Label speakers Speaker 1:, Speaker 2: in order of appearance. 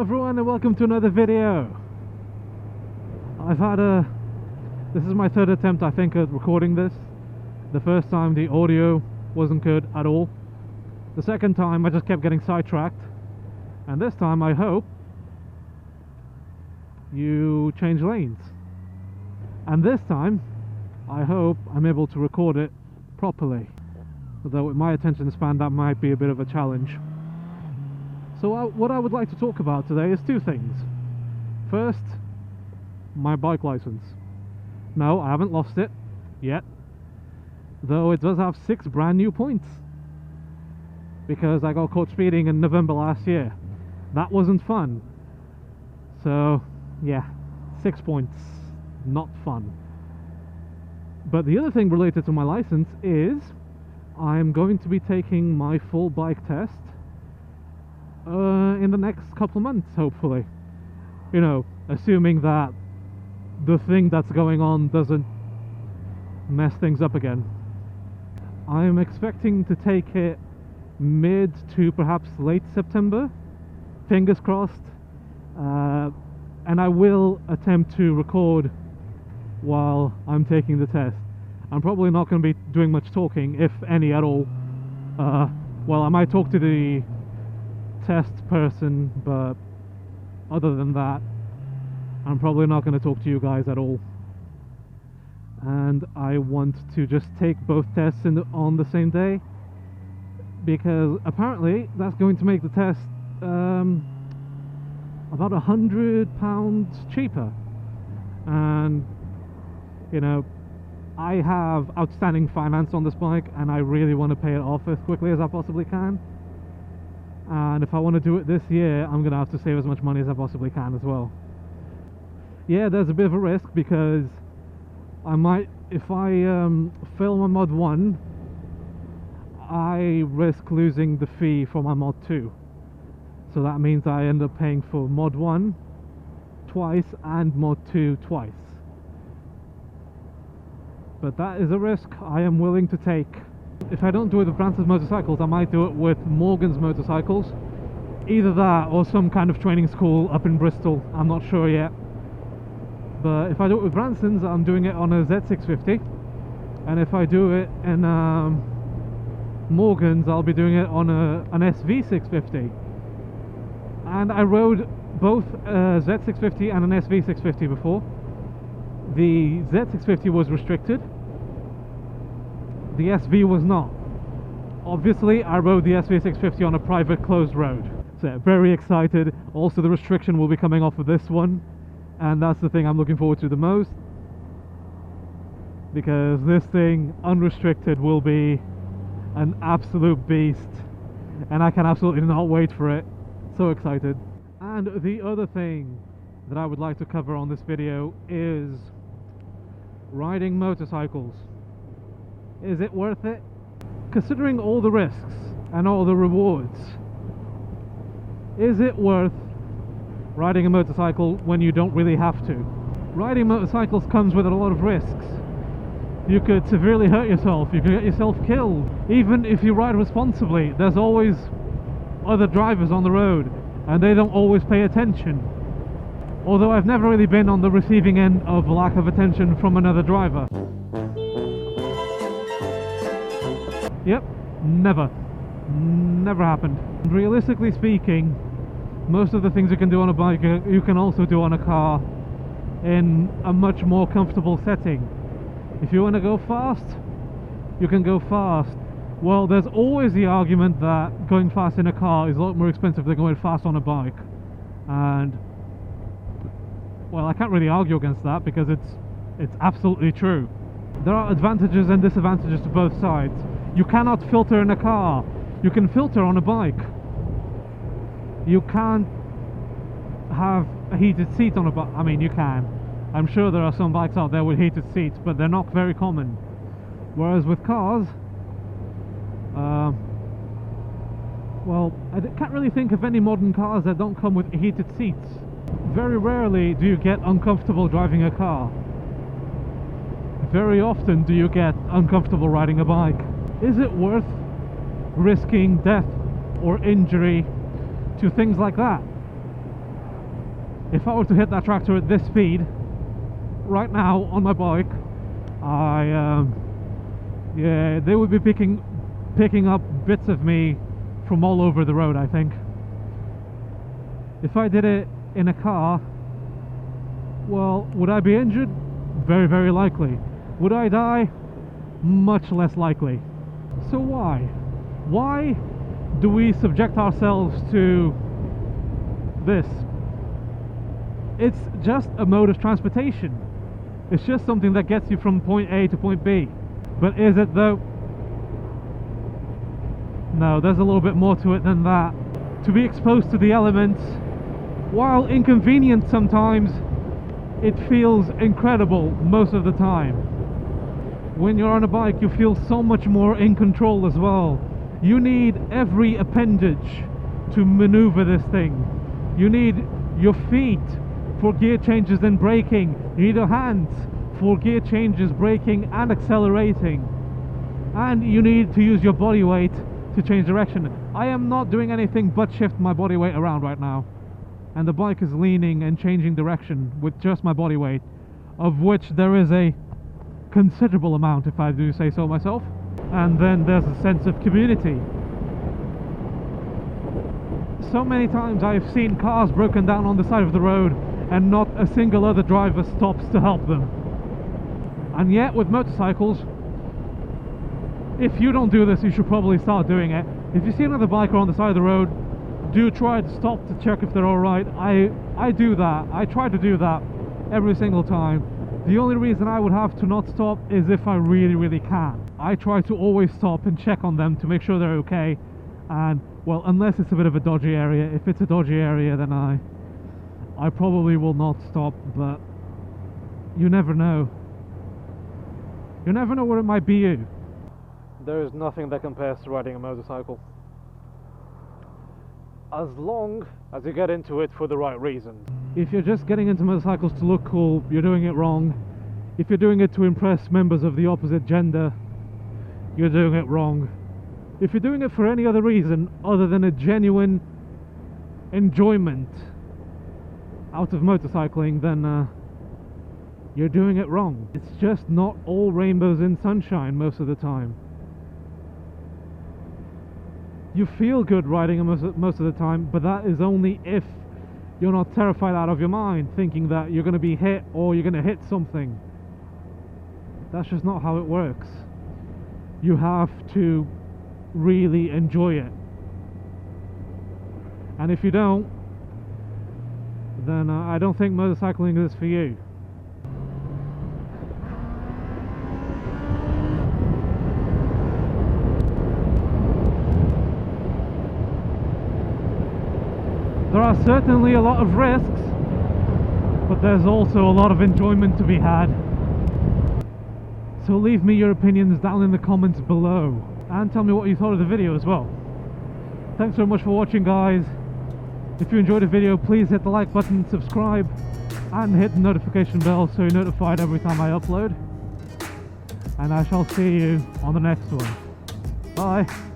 Speaker 1: everyone and welcome to another video. This is my third attempt I think at recording this. The first time the audio wasn't good at all. The second time I just kept getting sidetracked. And this time I hope you change lanes. And this time I hope I'm able to record it properly. Although with my attention span that might be a bit of a challenge. So what I would like to talk about today is two things. First, my bike license. No, I haven't lost it yet, though it does have 6 brand new points because I got caught speeding in November last year. That wasn't fun. So yeah, 6 points, not fun. But the other thing related to my license is I'm going to be taking my full bike test in the next couple of months, hopefully. You know, assuming that the thing that's going on doesn't mess things up again. I'm expecting to take it mid to perhaps late September, fingers crossed, and I will attempt to record while I'm taking the test. I'm probably not going to be doing much talking, if any at all. Well, I might talk to the test person, but other than that I'm probably not going to talk to you guys at all. And I want to just take both tests on the same day, because apparently that's going to make the test about £100 cheaper. And you know, I have outstanding finance on this bike and I really want to pay it off as quickly as I possibly can. And if I want to do it this year, I'm going to have to save as much money as I possibly can as well. Yeah, there's a bit of a risk because I might, if I fail my mod 1, I risk losing the fee for my mod 2. So that means I end up paying for mod 1 twice and mod 2 twice. But that is a risk I am willing to take. If I don't do it with Branson's motorcycles, I might do it with Morgan's motorcycles. Either that or some kind of training school up in Bristol, I'm not sure yet. But if I do it with Branson's, I'm doing it on a Z650. And if I do it in Morgan's, I'll be doing it on an SV650. And I rode both a Z650 and an SV650 before. The Z650 was restricted. The SV was not. Obviously, I rode the SV650 on a private closed road. So very excited. Also, the restriction will be coming off of this one. And that's the thing I'm looking forward to the most. Because this thing, unrestricted, will be an absolute beast. And I can absolutely not wait for it. So excited. And the other thing that I would like to cover on this video is riding motorcycles. Is it worth it? Considering all the risks and all the rewards, is it worth riding a motorcycle when you don't really have to? Riding motorcycles comes with a lot of risks. You could severely hurt yourself, you could get yourself killed. Even if you ride responsibly, there's always other drivers on the road and they don't always pay attention. Although I've never really been on the receiving end of lack of attention from another driver. Yep, never happened. Realistically speaking, most of the things you can do on a bike you can also do on a car in a much more comfortable setting. If you want to go fast, you can go fast. Well, there's always the argument that going fast in a car is a lot more expensive than going fast on a bike. And well, I can't really argue against that because it's absolutely true. There are advantages and disadvantages to both sides. You cannot filter in a car. You can filter on a bike. You can't have a heated seat on a bike. I mean, you can. I'm sure there are some bikes out there with heated seats, but they're not very common. Whereas with cars, well, I can't really think of any modern cars that don't come with heated seats. Very rarely do you get uncomfortable driving a car. Very often do you get uncomfortable riding a bike. Is it worth risking death or injury to things like that? If I were to hit that tractor at this speed right now on my bike, yeah, they would be picking up bits of me from all over the road, I think. If I did it in a car, well, would I be injured? Very, very likely. Would I die? Much less likely. So why? Why do we subject ourselves to this? It's just a mode of transportation. It's just something that gets you from point A to point B. But is it though? No, there's a little bit more to it than that. To be exposed to the elements, while inconvenient sometimes, it feels incredible most of the time. When you're on a bike, you feel so much more in control as well. You need every appendage to maneuver this thing. You need your feet for gear changes and braking. You need your hands for gear changes, braking and accelerating. And you need to use your body weight to change direction. I am not doing anything but shift my body weight around right now. And the bike is leaning and changing direction with just my body weight, of which there is a considerable amount, if I do say so myself. And then there's a sense of community. So many times I've seen cars broken down on the side of the road and not a single other driver stops to help them. And yet with motorcycles, if you don't do this, you should probably start doing it. If you see another biker on the side of the road, do try to stop to check if they're alright. I do that. I try to do that every single time. The only reason I would have to not stop is if I really, really can. I try to always stop and check on them to make sure they're okay. And, well, unless it's a bit of a dodgy area. If it's a dodgy area, then I probably will not stop, but you never know. You never know where it might be you. There is nothing that compares to riding a motorcycle. As long as you get into it for the right reasons. If you're just getting into motorcycles to look cool, you're doing it wrong. If you're doing it to impress members of the opposite gender, you're doing it wrong. If you're doing it for any other reason other than a genuine enjoyment out of motorcycling, then you're doing it wrong. It's just not all rainbows and sunshine most of the time. You feel good riding most of the time, but that is only if you're not terrified out of your mind, thinking that you're going to be hit or you're going to hit something. That's just not how it works. You have to really enjoy it. And if you don't, then I don't think motorcycling is for you. There are certainly a lot of risks, but there's also a lot of enjoyment to be had. So leave me your opinions down in the comments below, and tell me what you thought of the video as well. Thanks so much for watching, guys. If you enjoyed the video, please hit the like button, subscribe, and hit the notification bell so you're notified every time I upload. And I shall see you on the next one. Bye!